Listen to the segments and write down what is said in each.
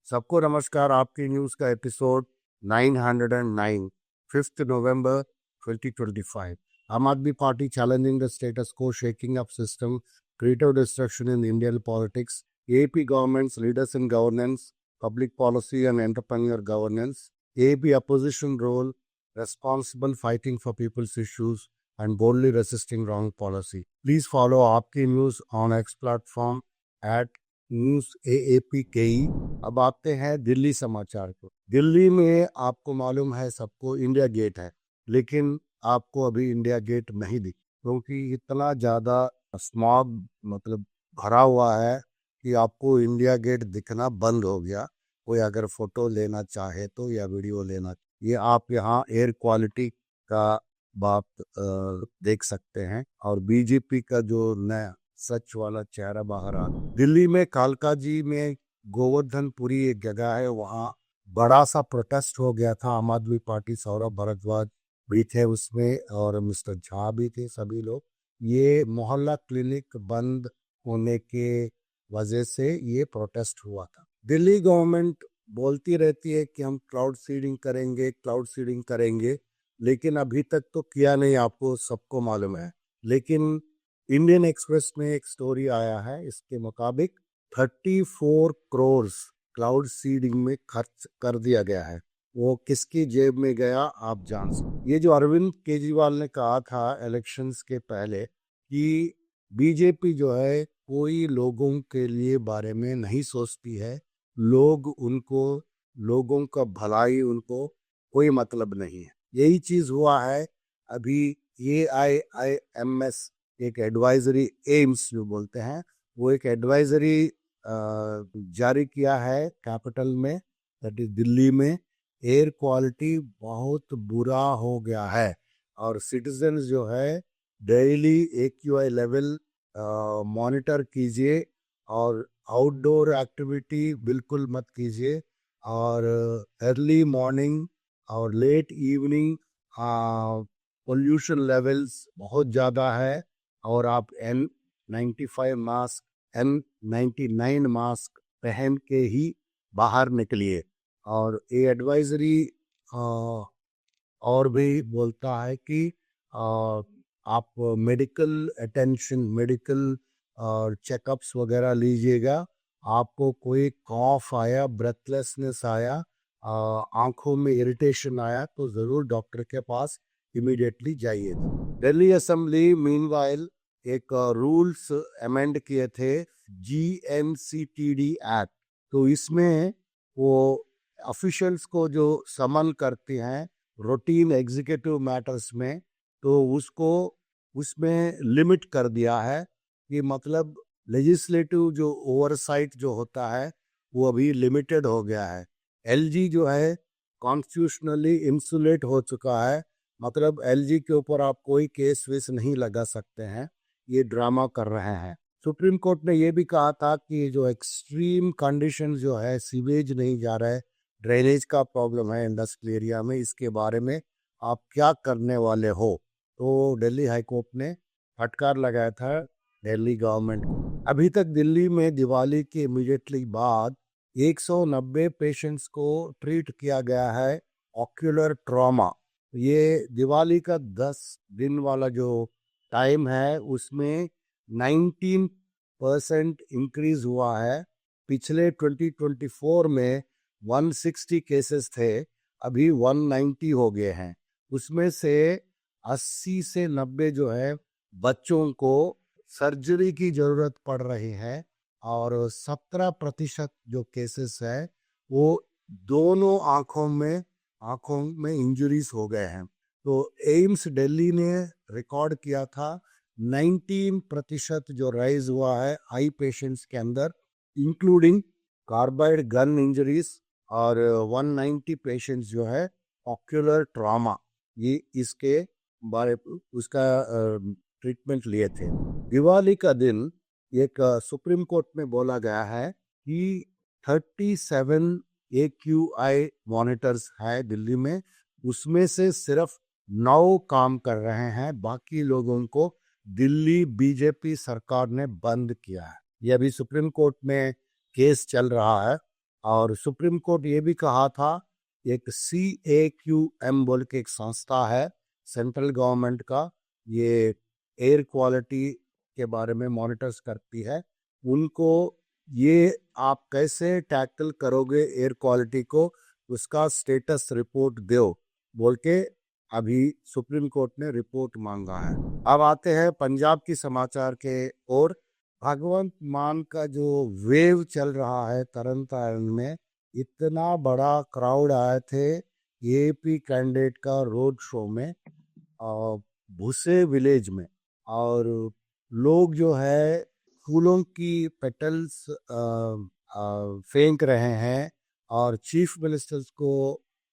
सबको नमस्कार। आपकी न्यूज़ का एपिसोड 909, 5th November 2025। आम आदमी party challenging the status quo, shaking up system, creative destruction in Indian politics, AP government's leaders in governance, public policy and entrepreneur governance, AP opposition role, responsible fighting for people's issues and boldly resisting wrong policy. Please follow Aapki News on X platform at news AAPKE। अब आते हैं दिल्ली समाचार को। दिल्ली में आपको मालूम है सबको इंडिया गेट है, लेकिन आपको अभी इंडिया गेट नहीं दिख, क्योंकि इतना ज़्यादा स्मॉग मतलब भरा हुआ है कि आपको इंडिया गेट दिखना बंद हो गया। कोई अगर फोटो लेना चाहे तो या वीडियो लेना, ये आप यहाँ एयर क्वालिटी का बात देख सकते हैं। और बीजेपी का जो नया सच वाला चेहरा बाहर आ, दिल्ली में कालका जी में गोवर्धनपुरी एक जगह है, वहाँ बड़ा सा प्रोटेस्ट हो गया था। आम आदमी पार्टी सौरभ भारद्वाज भी थे उसमें और मिस्टर झा भी थे, सभी लोग। ये मोहल्ला क्लिनिक बंद होने के वजह से ये प्रोटेस्ट हुआ था। दिल्ली गवर्नमेंट बोलती रहती है कि हम क्लाउड सीडिंग करेंगे, लेकिन अभी तक तो किया नहीं, आपको सबको मालूम है। लेकिन इंडियन एक्सप्रेस में एक स्टोरी आया है, इसके मुताबिक 34 करोड़ क्लाउड सीडिंग में खर्च कर दिया गया है। वो किसकी जेब में गया आप जान सकते। ये जो अरविंद केजरीवाल ने कहा था इलेक्शंस के पहले कि बीजेपी जो है कोई लोगों के लिए बारे में नहीं सोचती है, लोगों का भलाई उनको कोई मतलब नहीं है। यही चीज हुआ है अभी। AIIMS एक एडवाइजरी, एम्स जो बोलते हैं, वो एक एडवाइजरी जारी किया है कैपिटल में, दैट इज दिल्ली में। एयर क्वालिटी बहुत बुरा हो गया है और सिटीजन्स जो है डेली AQI लेवल मॉनिटर कीजिए और आउटडोर एक्टिविटी बिल्कुल मत कीजिए। और अर्ली मॉर्निंग और लेट इवनिंग पोल्यूशन लेवल्स बहुत ज़्यादा है और आप N99 मास्क पहन के ही बाहर निकलिए। और ये एडवाइजरी और भी बोलता है कि आप मेडिकल चेकअप्स वगैरह लीजिएगा। आपको कोई कॉफ आया, ब्रेथलेसनेस आया, आंखों में इरिटेशन आया तो ज़रूर डॉक्टर के पास इमीडिएटली जाइए। दिल्ली असेंबली मीनवाइल एक रूल्स अमेंड किए थे, GNCTD एक्ट। तो इसमें वो ऑफिशियल्स को जो समन करती हैं रूटीन एग्जीक्यूटिव मैटर्स में, तो उसको उसमें लिमिट कर दिया है कि मतलब लेजिस्लेटिव जो ओवरसाइट जो होता है वो अभी लिमिटेड हो गया है। LG जो है कॉन्स्टिट्यूशनली इंसुलेट हो चुका है, मतलब LG के ऊपर आप कोई केस वेस नहीं लगा सकते हैं। ये ड्रामा कर रहे हैं। सुप्रीम कोर्ट ने ये भी कहा था कि जो एक्सट्रीम कंडीशन जो है, सीवेज नहीं जा रहा है, ड्रेनेज का प्रॉब्लम है इंडस्ट्रियल एरिया में, इसके बारे में आप क्या करने वाले हो। तो दिल्ली हाई कोर्ट ने फटकार लगाया था दिल्ली गवर्नमेंट को। अभी तक दिल्ली में दिवाली के इमीडिएटली बाद 190 पेशेंट्स को ट्रीट किया गया है ऑक्यूलर ट्रॉमा। ये दिवाली का 10 दिन वाला जो टाइम है उसमें 19% इंक्रीज हुआ है। पिछले 2024 में 160 केसेस थे, अभी 190 हो गए हैं। उसमें से 80 से 90 जो है बच्चों को सर्जरी की जरूरत पड़ रही है और 17% जो केसेस है वो दोनों आंखों में इंजरीज हो गए हैं। तो एम्स दिल्ली ने रिकॉर्ड किया था 19% जो राइज हुआ है आई पेशेंट्स के अंदर, इंक्लूडिंग कार्बाइड गन इंजरीज, और 190 पेशेंट्स जो है ऑक्यूलर ट्रॉमा, ये इसके बारे उसका ट्रीटमेंट लिए थे। दिवाली का दिन एक सुप्रीम कोर्ट में बोला गया है कि 37 AQI मॉनिटर्स है दिल्ली में, उसमें से सिर्फ 9 काम कर रहे हैं, बाकी लोगों को दिल्ली बीजेपी सरकार ने बंद किया है। ये अभी सुप्रीम कोर्ट में केस चल रहा है और सुप्रीम कोर्ट ये भी कहा था, एक CAQM बोल के एक संस्था है सेंट्रल गवर्नमेंट का, ये एयर क्वालिटी के बारे में मॉनिटर्स करती है, उनको ये आप कैसे टैकल करोगे एयर क्वालिटी को, उसका स्टेटस रिपोर्ट दो बोल के अभी सुप्रीम कोर्ट ने रिपोर्ट मांगा है। अब आते हैं पंजाब की समाचार के ओर। भगवंत मान का जो वेव चल रहा है तरन तारण में, इतना बड़ा क्राउड आए थे एपी कैंडिडेट का रोड शो में भूसे विलेज में, और लोग जो है फूलों की पेटल्स फेंक रहे हैं और चीफ मिनिस्टर्स को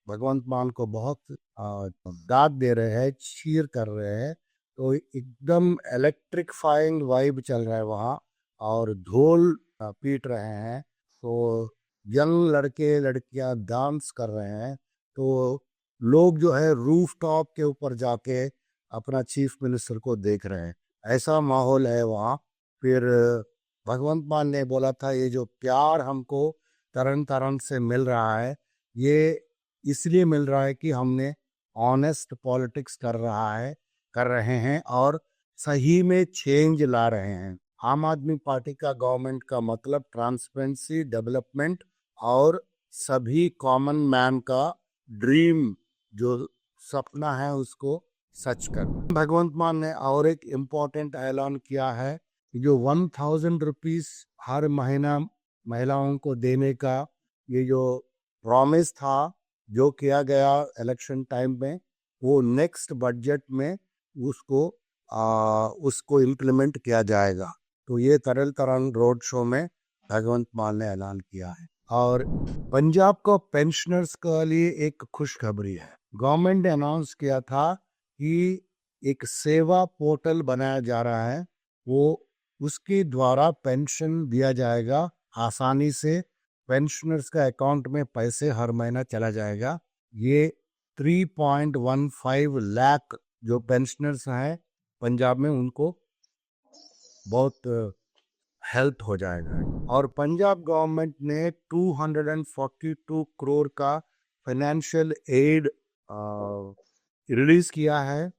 भगवंत मान को बहुत दाद दे रहे हैं, चीयर कर रहे हैं। तो एकदम इलेक्ट्रिफाइंग वाइब चल रहा है वहाँ और ढोल पीट रहे हैं। तो यंग लड़के लड़कियां डांस कर रहे हैं। तो लोग जो है रूफ टॉप के ऊपर जाके अपना चीफ मिनिस्टर को देख रहे हैं, ऐसा माहौल है वहाँ। फिर भगवंत मान ने बोला था, ये जो प्यार हमको तरन तारण से मिल रहा है, ये इसलिए मिल रहा है कि हमने ऑनेस्ट पॉलिटिक्स कर रहे हैं और सही में चेंज ला रहे हैं। आम आदमी पार्टी का गवर्नमेंट का मतलब ट्रांसपेरेंसी, डेवलपमेंट और सभी कॉमन मैन का ड्रीम, जो सपना है, उसको सच करना। भगवंत मान ने और एक इम्पोर्टेंट ऐलान किया है कि जो 1000 रुपीज हर महीना महिलाओं को देने का ये जो प्रॉमिस था, जो किया गया इलेक्शन टाइम में, वो नेक्स्ट बजट में उसको इम्प्लीमेंट किया जाएगा। तो ये तरल तरन रोड शो में भगवंत मान ने ऐलान किया है। और पंजाब को पेंशनर्स के लिए एक खुशखबरी है। गवर्नमेंट ने अनाउंस किया था कि एक सेवा पोर्टल बनाया जा रहा है, वो उसके द्वारा पेंशन दिया जाएगा आसानी से। पेंशनर्स का अकाउंट में पैसे हर महीना चला जाएगा। ये 3.15 लाख जो पेंशनर्स हैं पंजाब में, उनको बहुत हेल्प हो जाएगा। और पंजाब गवर्नमेंट ने 242 करोड़ का फाइनेंशियल एड रिलीज किया है।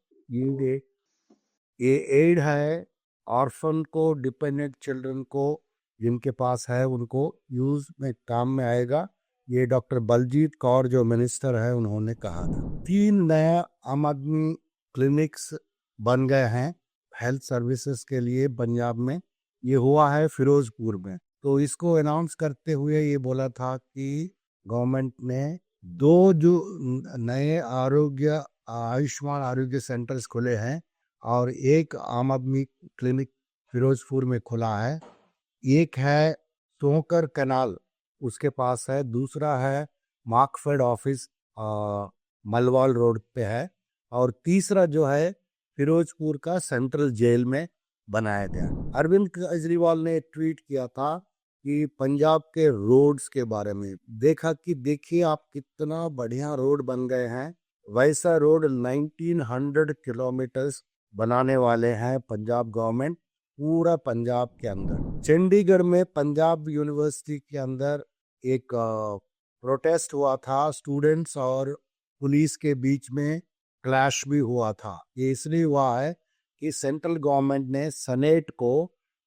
ये एड है ऑर्फन को, डिपेंडेंट चिल्ड्रन को, जिनके पास है उनको यूज में काम में आएगा। ये डॉक्टर बलजीत कौर जो मिनिस्टर है उन्होंने कहा था। 3 नया आम आदमी क्लिनिक्स बन गए हैं हेल्थ सर्विसेज के लिए पंजाब में। ये हुआ है फिरोजपुर में। तो इसको अनाउंस करते हुए ये बोला था कि गवर्नमेंट ने 2 जो नए आयुष्मान आरोग्य सेंटर्स खुले हैं और एक आम आदमी क्लिनिक फिरोजपुर में खुला है। एक है सोकर कैनाल, उसके पास है, दूसरा है मार्कफेड ऑफिस मलवाल रोड पे है, और तीसरा जो है फिरोजपुर का सेंट्रल जेल में बनाया गया। अरविंद केजरीवाल ने ट्वीट किया था कि पंजाब के रोड्स के बारे में, देखिए आप कितना बढ़िया रोड बन गए हैं। वैसा रोड 1900 किलोमीटर्स बनाने वाले हैं पंजाब गवर्नमेंट, पूरा पंजाब के अंदर। चंडीगढ़ में पंजाब यूनिवर्सिटी के अंदर एक प्रोटेस्ट हुआ था, स्टूडेंट्स और पुलिस के बीच में क्लैश भी हुआ था। ये इसलिए हुआ है कि सेंट्रल गवर्नमेंट ने सेनेट को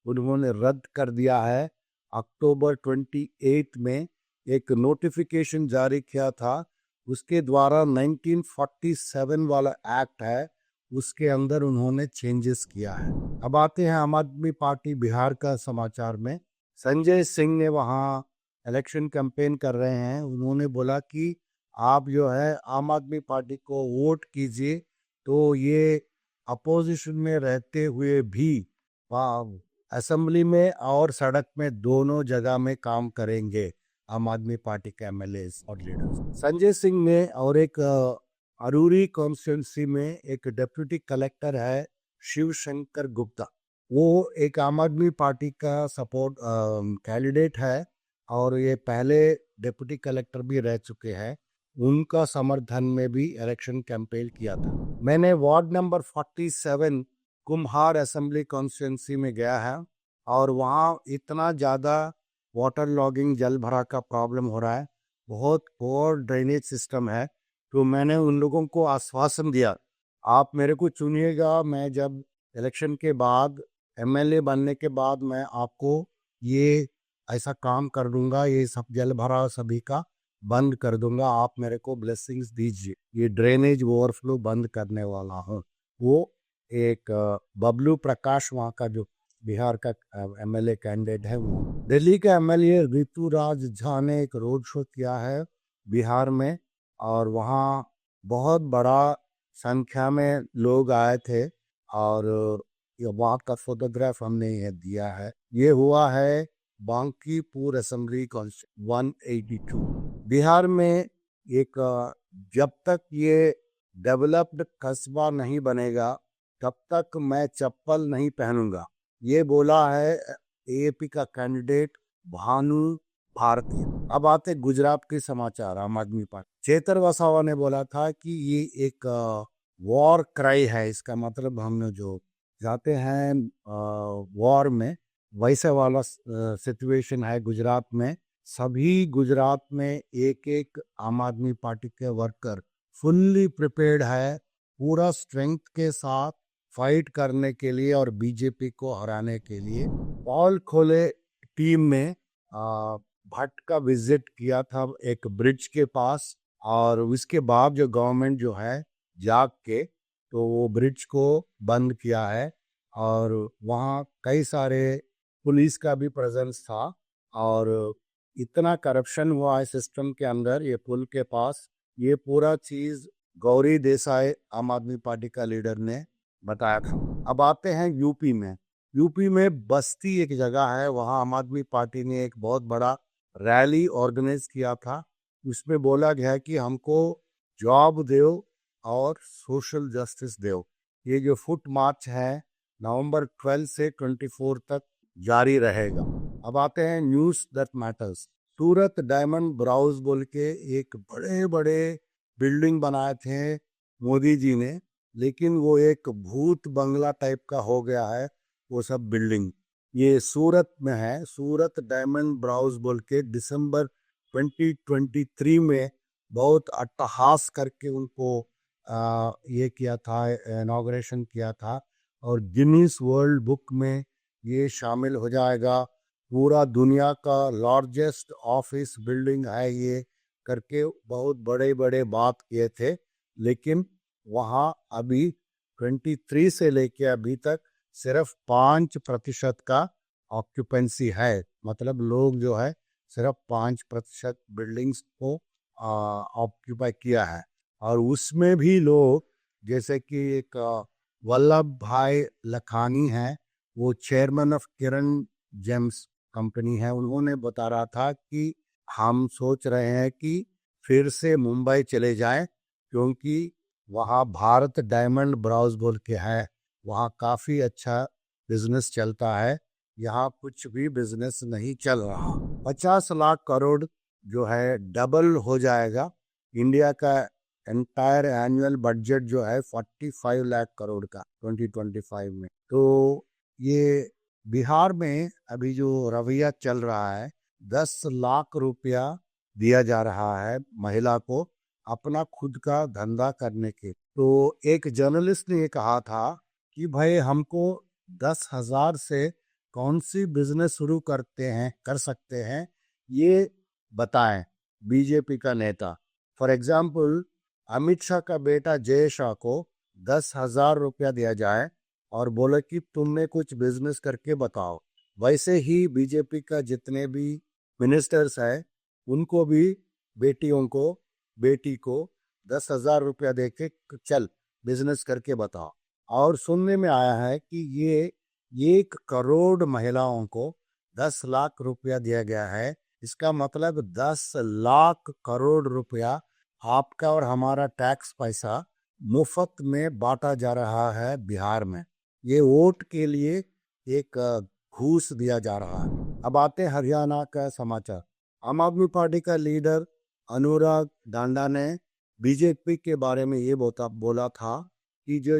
उन्होंने रद्द कर दिया है। अक्टूबर 28 में एक नोटिफिकेशन जारी किया था, उसके द्वारा 1947 वाला एक्ट है, उसके अंदर उन्होंने चेंजेस किया है। अब आते हैं आम आदमी पार्टी बिहार का समाचार में। संजय सिंह ने वहाँ इलेक्शन कैंपेन कर रहे हैं। उन्होंने बोला कि आप जो है आम आदमी पार्टी को वोट कीजिए, तो ये अपोजिशन में रहते हुए भी असेंबली में और सड़क में दोनों जगह में काम करेंगे आम आदमी पार्टी के एमएलए और लीडर्स। संजय सिंह ने और एक अरूरी कॉन्स्टिट्यूंसी में एक डिप्टी कलेक्टर है शिव शंकर गुप्ता, वो एक आम आदमी पार्टी का सपोर्ट कैंडिडेट है और ये पहले डिप्टी कलेक्टर भी रह चुके हैं। उनका समर्थन में भी इलेक्शन कैंपेन किया था। मैंने वार्ड नंबर 47 कुम्हार असेंबली कॉन्स्टिट्यूंसी में गया है और वहाँ इतना ज़्यादा वाटर लॉगिंग जल भरा का प्रॉब्लम हो रहा है, बहुत पोअर ड्रेनेज सिस्टम है। तो मैंने उन लोगों को आश्वासन दिया, आप मेरे को चुनिएगा, मैं जब इलेक्शन के बाद एमएलए बनने के बाद मैं आपको ये ऐसा काम कर दूंगा, ये सब जल भरा सभी का बंद कर दूंगा, आप मेरे को ब्लेसिंग्स दीजिए, ये ड्रेनेज ओवरफ्लो बंद करने वाला हूँ। वो एक बबलू प्रकाश वहाँ का जो बिहार का एमएलए कैंडिडेट है, वो दिल्ली का एमएलए ऋतुराज झा ने एक रोड शो किया है बिहार में और वहाँ बहुत बड़ा संख्या में लोग आए थे और ये वहाँ का फोटोग्राफ हमने ये दिया है। ये हुआ है बांकीपुर असेंबली कॉन्स्टिट्यूंसी 182 बिहार में। एक जब तक ये डेवलप्ड कस्बा नहीं बनेगा तब तक मैं चप्पल नहीं पहनूंगा, ये बोला है एएपी का कैंडिडेट भानु भारती। अब आते गुजरात के समाचार। आम आदमी पार्टी चेतर वसावा ने बोला था कि ये एक वॉर क्राई है, इसका मतलब हम जो जाते हैं वॉर में वैसे वाला सिचुएशन है गुजरात में। सभी गुजरात में एक एक आम आदमी पार्टी के वर्कर फुल्ली प्रिपेयर्ड है, पूरा स्ट्रेंथ के साथ फाइट करने के लिए और बीजेपी को हराने के लिए। पॉल खोले टीम में भट्ट का विजिट किया था एक ब्रिज के पास और उसके बाद जो गवर्नमेंट जो है जाग के तो वो ब्रिज को बंद किया है और वहाँ कई सारे पुलिस का भी प्रेजेंस था और इतना करप्शन हुआ है सिस्टम के अंदर ये पुल के पास। ये पूरा चीज गौरी देसाई आम आदमी पार्टी का लीडर ने बताया था। अब आते हैं यूपी में। यूपी में बस्ती एक जगह है, वहाँ आम आदमी पार्टी ने एक बहुत बड़ा रैली ऑर्गेनाइज किया था। उसमें बोला गया कि हमको जॉब दो और सोशल जस्टिस दो। ये जो फुट मार्च है नवंबर 12 से 24 तक जारी रहेगा। अब आते हैं news that matters. Surat diamond bourse बोल के एक बड़े बड़े बिल्डिंग बनाए थे मोदी जी ने, लेकिन वो एक भूत बंगला टाइप का हो गया है वो सब बिल्डिंग। ये सूरत में है, सूरत डायमंड ब्राउज बोल के दिसंबर 2023 में बहुत अट्टहास करके उनको ये किया था, इनॉग्रेशन किया था और गिनीज वर्ल्ड बुक में ये शामिल हो जाएगा। पूरा दुनिया का लार्जेस्ट ऑफिस बिल्डिंग है ये करके बहुत बड़े बड़े बात किए थे, लेकिन वहाँ अभी 23 से लेके अभी तक सिर्फ 5% का ऑक्यूपेंसी है, मतलब लोग जो है सिर्फ 5% बिल्डिंग्स को ऑक्यूपाई किया है। और उसमें भी लोग जैसे कि एक वल्लभ भाई लखानी है, वो chairman of Kiran James company है, उन्होंने बता रहा था कि हम सोच रहे हैं कि फिर से मुंबई चले जाएं क्योंकि वहाँ भारत डायमंड ब्राउज बोल के है, वहाँ काफ़ी अच्छा बिजनेस चलता है, यहाँ कुछ भी बिजनेस नहीं चल रहा। 50 लाख करोड़ जो है डबल हो जाएगा। इंडिया का एंटायर एनुअल बजट जो है 45 लाख करोड़ का 2025 में। तो ये बिहार में अभी जो रवैया चल रहा है, 10 लाख रुपया दिया जा रहा है महिला को अपना खुद का धंधा करने के। तो एक जर्नलिस्ट ने ये कहा था कि भाई हमको 10,000 से कौन सी बिजनेस शुरू कर सकते हैं, ये बताएं बीजेपी का नेता। फॉर एग्जाम्पल अमित शाह का बेटा जय शाह को 10,000 रुपया दिया जाए और बोले कि तुमने कुछ बिजनेस करके बताओ। वैसे ही बीजेपी का जितने भी मिनिस्टर्स हैं उनको भी बेटी को 10,000 रुपया दे के चल बिजनेस करके बताओ। और सुनने में आया है कि ये 1 करोड़ महिलाओं को 10 लाख रुपया दिया गया है। इसका मतलब 10 लाख करोड़ रुपया आपका और हमारा टैक्स पैसा मुफ्त में बांटा जा रहा है बिहार में। ये वोट के लिए एक घूस दिया जा रहा है। अब आते हैं हरियाणा का समाचार। आम आदमी पार्टी का लीडर अनुराग डांडा ने बीजेपी के बारे में ये बोला था कि जो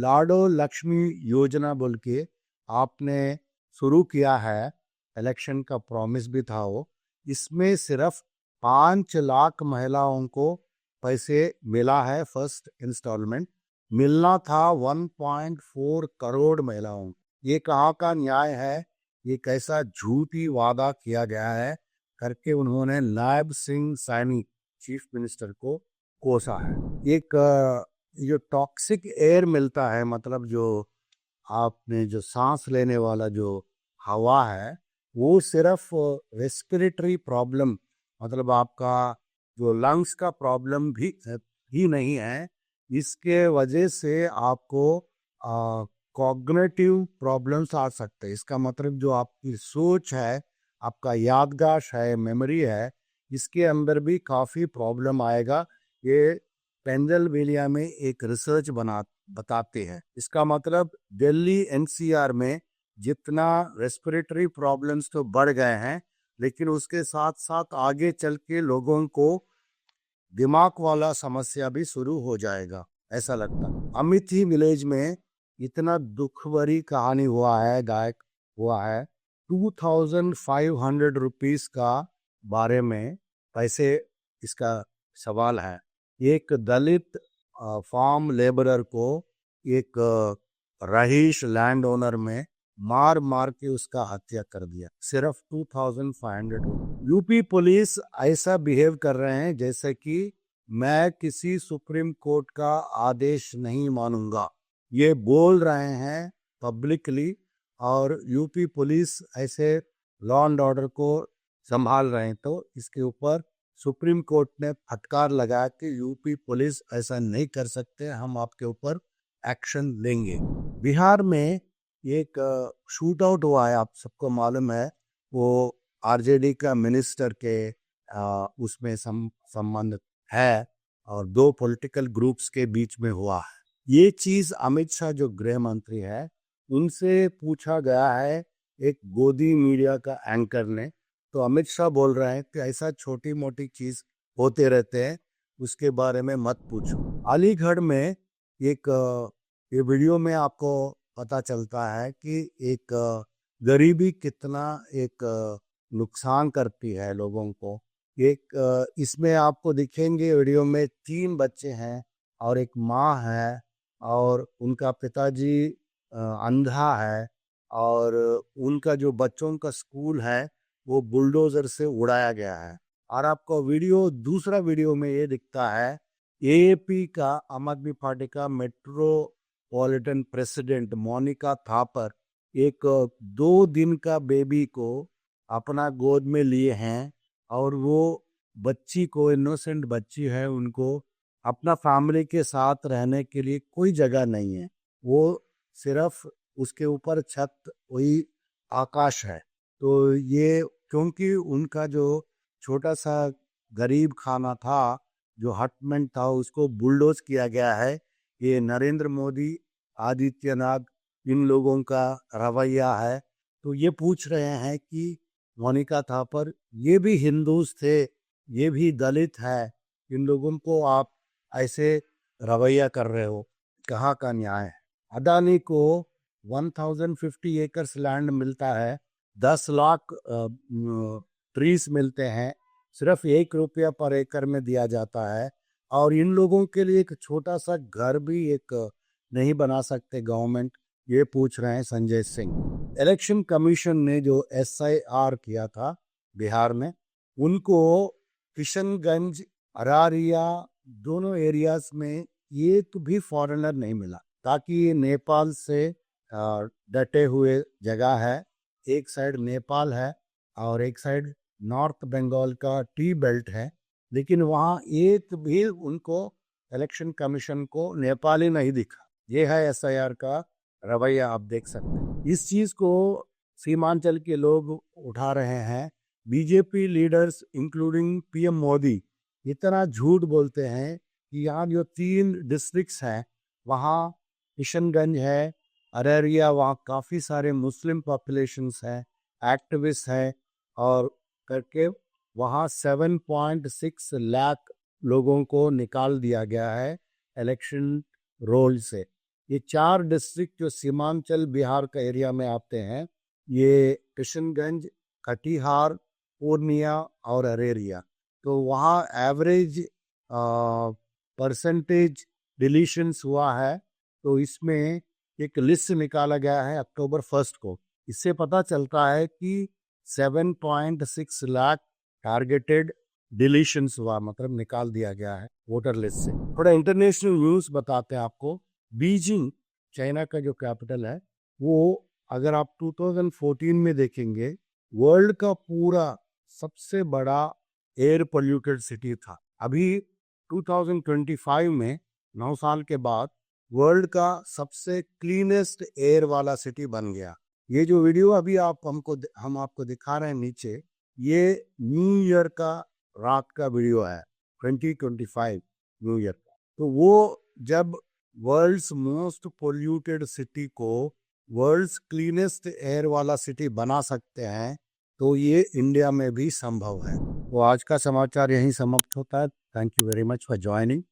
लाडो लक्ष्मी योजना बोल के आपने शुरू किया है, इलेक्शन का प्रॉमिस भी था वो, इसमें सिर्फ 5 लाख महिलाओं को पैसे मिला है। फर्स्ट इंस्टॉलमेंट मिलना था 1.4 करोड़ महिलाओं। ये कहाँ का न्याय है? ये कैसा झूठी वादा किया गया है करके उन्होंने नायब सिंह सैनी चीफ मिनिस्टर को कोसा है। एक जो टॉक्सिक एयर मिलता है, मतलब जो आपने जो सांस लेने वाला जो हवा है, वो सिर्फ रेस्पिरेटरी प्रॉब्लम, मतलब आपका जो लंग्स का प्रॉब्लम भी नहीं है। इसके वजह से आपको कॉग्निटिव प्रॉब्लम्स आ सकते हैं। इसका मतलब जो आपकी सोच है, आपका याददाश्त है, मेमोरी है, इसके अंदर भी काफ़ी प्रॉब्लम आएगा। ये पेंसिल्वेनिया में एक रिसर्च बताते हैं। इसका मतलब दिल्ली एनसीआर में जितना रेस्पिरेटरी प्रॉब्लम्स तो बढ़ गए हैं, लेकिन उसके साथ साथ आगे चल के लोगों को दिमाग वाला समस्या भी शुरू हो जाएगा, ऐसा लगता है। अमेठी विलेज में इतना दुख भरी कहानी हुआ है, गायक हुआ है। 2500 रुपीस का बारे में पैसे इसका सवाल है। एक दलित फार्म लेबरर को एक रहीश लैंड ओनर में मार मार के उसका हत्या कर दिया, सिर्फ 2500। यूपी पुलिस ऐसा बिहेव कर रहे हैं जैसे कि मैं किसी सुप्रीम कोर्ट का आदेश नहीं मानूंगा, ये बोल रहे हैं पब्लिकली। और यूपी पुलिस ऐसे लॉ एंड ऑर्डर को संभाल रहे हैं, तो इसके ऊपर सुप्रीम कोर्ट ने फटकार लगाया कि यूपी पुलिस ऐसा नहीं कर सकते, हम आपके ऊपर एक्शन लेंगे। बिहार में एक शूट आउट हुआ है, आप सबको मालूम है। वो आरजेडी का मिनिस्टर के उसमें संबंध है और 2 पॉलिटिकल ग्रुप्स के बीच में हुआ है। ये चीज अमित शाह जो गृह मंत्री है, उनसे पूछा गया है एक गोदी मीडिया का एंकर ने, तो अमित शाह बोल रहे हैं कि ऐसा छोटी मोटी चीज होते रहते हैं, उसके बारे में मत पूछो। अलीगढ़ में एक ये वीडियो में आपको पता चलता है कि एक गरीबी कितना एक नुकसान करती है लोगों को। एक इसमें आपको दिखेंगे वीडियो में 3 बच्चे हैं और एक माँ है और उनका पिताजी अंधा है, और उनका जो बच्चों का स्कूल है वो बुलडोजर से उड़ाया गया है। और आपको दूसरा वीडियो में ये दिखता है, एएपी का, आम आदमी पार्टी का मेट्रोपॉलिटन प्रेसिडेंट मोनिका थापर एक 2 दिन का बेबी को अपना गोद में लिए हैं, और वो बच्ची को, इनोसेंट बच्ची है, उनको अपना फैमिली के साथ रहने के लिए कोई जगह नहीं है। वो सिर्फ उसके ऊपर छत, वही आकाश है। तो ये क्योंकि उनका जो छोटा सा गरीब खाना था, जो हटमेंट था, उसको बुलडोज किया गया है। ये नरेंद्र मोदी, आदित्यनाथ, इन लोगों का रवैया है। तो ये पूछ रहे हैं कि मोनिका थापर, ये भी हिंदूज थे, ये भी दलित है, इन लोगों को आप ऐसे रवैया कर रहे हो, कहाँ का न्याय है? अदानी को 1050 एकर्स लैंड मिलता है, 10 लाख ट्रीज मिलते हैं, सिर्फ 1 रुपया पर एकड़ में दिया जाता है। और इन लोगों के लिए एक छोटा सा घर भी एक नहीं बना सकते गवर्नमेंट, ये पूछ रहे हैं संजय सिंह। इलेक्शन कमीशन ने जो SIR किया था बिहार में, उनको किशनगंज, अरारिया, दोनों एरियाज में एक भी फॉरेनर नहीं मिला, ताकि ये नेपाल से डटे हुए जगह है। एक साइड नेपाल है और एक साइड नॉर्थ बंगाल का टी बेल्ट है, लेकिन वहाँ एक भी उनको इलेक्शन कमीशन को नेपाली नहीं दिखा। ये है SIR का रवैया, आप देख सकते हैं। इस चीज को सीमांचल के लोग उठा रहे हैं। BJP leaders including PM Modi इतना झूठ बोलते हैं कि यहाँ जो 3 डिस्ट्रिक्ट्स हैं, वहाँ किशनगंज है, अररिया, वहाँ काफ़ी सारे मुस्लिम पॉपुलेशंस हैं, एक्टिविस्ट हैं, और करके वहाँ 7.6 लाख लोगों को निकाल दिया गया है इलेक्शन रोल से। ये 4 डिस्ट्रिक्ट जो सीमांचल बिहार का एरिया में आते हैं, ये किशनगंज, कटिहार, पूर्णिया और अरेरिया। तो वहाँ एवरेज परसेंटेज डिलीशंस हुआ है। तो इसमें एक लिस्ट निकाला गया है अक्टूबर 1 को। इससे पता चलता है कि 7.6 लाख टारगेटेड डिलीशंस हुआ, मतलब निकाल दिया गया है वोटर लिस्ट से। थोड़ा इंटरनेशनल न्यूज़ बताते हैं आपको। बीजिंग, चाइना का जो कैपिटल है, वो अगर आप 2014 में देखेंगे, वर्ल्ड का पूरा सबसे बड़ा एयर पोल्यूटेड सिटी था। अभी 2025 में 9 साल के बाद वर्ल्ड का सबसे क्लीनेस्ट एयर वाला सिटी बन गया। ये जो वीडियो अभी हम आपको दिखा रहे हैं नीचे, ये न्यू ईयर का रात का वीडियो है, 2025 न्यू ईयर का। तो वो जब वर्ल्ड्स मोस्ट पोल्यूटेड सिटी को वर्ल्ड्स क्लीनेस्ट एयर वाला सिटी बना सकते हैं, तो ये इंडिया में भी संभव है। तो आज का समाचार यहीं समाप्त होता है। Thank you very much for joining.